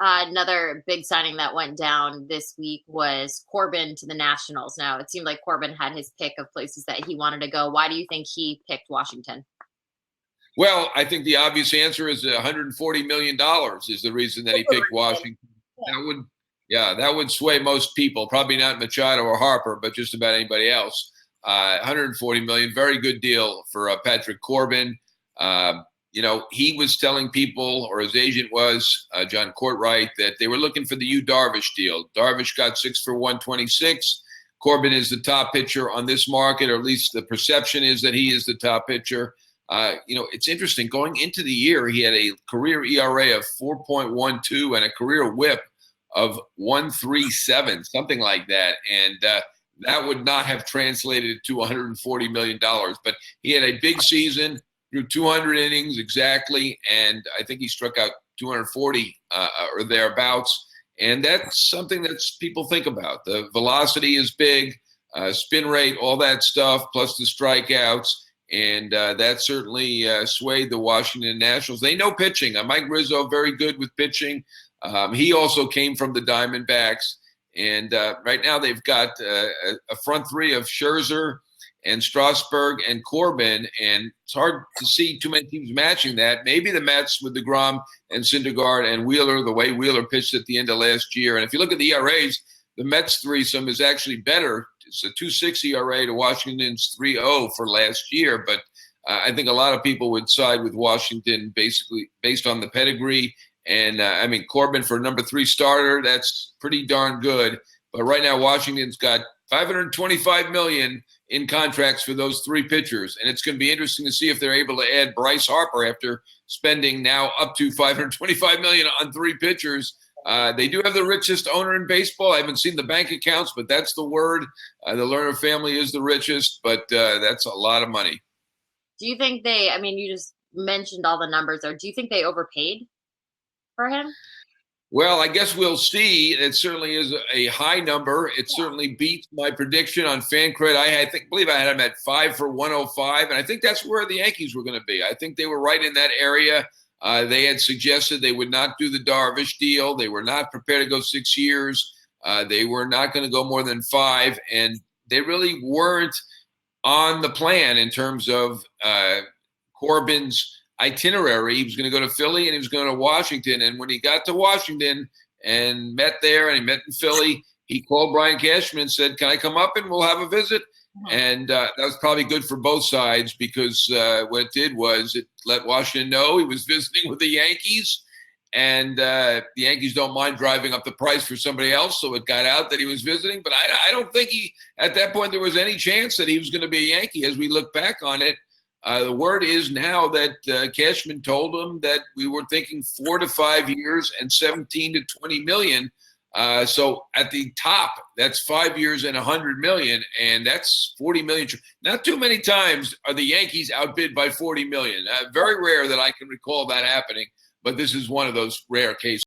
Another big signing that went down this week was Corbin to the Nationals. Now, it seemed like Corbin had his pick of places that he wanted to go. Why do you think he picked Washington? Well, I think the obvious answer is $140 million is the reason that he picked Washington. That would, yeah, that would sway most people. Probably not Machado or Harper, but just about anybody else. 140 million, very good deal for Patrick Corbin. He was telling people, or his agent was, John Courtwright, that they were looking for the Darvish deal. Darvish got 6 for 126. Corbin is the top pitcher on this market, or at least the perception is that he is the top pitcher. It's interesting. Going into the year, he had a career ERA of 4.12 and a career WHIP of 137, something like that. And that would not have translated to $140 million. But he had a big season, threw 200 innings exactly, and I think he struck out 240 or thereabouts. And that's something that people think about. The velocity is big, spin rate, all that stuff, plus the strikeouts. And that certainly swayed the Washington Nationals. They know pitching. Mike Rizzo, very good with pitching. He also came from the Diamondbacks. And right now they've got a front three of Scherzer and Strasburg and Corbin. And it's hard to see too many teams matching that. Maybe the Mets with DeGrom and Syndergaard and Wheeler, the way Wheeler pitched at the end of last year. And if you look at the ERAs, the Mets threesome is actually better. It's a 2.6 ERA to Washington's 3.0 for last year. But I think a lot of people would side with Washington basically based on the pedigree. And Corbin for number 3 starter, that's pretty darn good. But right now, Washington's got $525 million in contracts for those 3 pitchers. And it's going to be interesting to see if they're able to add Bryce Harper after spending now up to $525 million on 3 pitchers. They do have the richest owner in baseball. I haven't seen the bank accounts, but that's the word. The Lerner family is the richest, but that's a lot of money. Do you think you just mentioned all the numbers there. Do you think they overpaid for him? Well, I guess we'll see. It certainly is a high number. It certainly beats my prediction on Fancred. I believe I had him at 5 for 105, and I think that's where the Yankees were going to be. I think they were right in that area. They had suggested they would not do the Darvish deal. They were not prepared to go 6 years. They were not going to go more than 5, and they really weren't on the plan in terms of Corbin's itinerary. He was going to go to Philly and he was going to Washington. And when he got to Washington and met there and he met in Philly, he called Brian Cashman and said, "Can I come up and we'll have a visit?" And that was probably good for both sides because what it did was it let Washington know he was visiting with the Yankees. And the Yankees don't mind driving up the price for somebody else. So it got out that he was visiting. But I don't think at that point, there was any chance that he was going to be a Yankee. As we look back on it, the word is now that Cashman told him that we were thinking 4 to 5 years and 17 to 20 million. So at the top, that's 5 years and 100 million, and that's 40 million. Not too many times are the Yankees outbid by 40 million. Very rare that I can recall that happening, but this is one of those rare cases.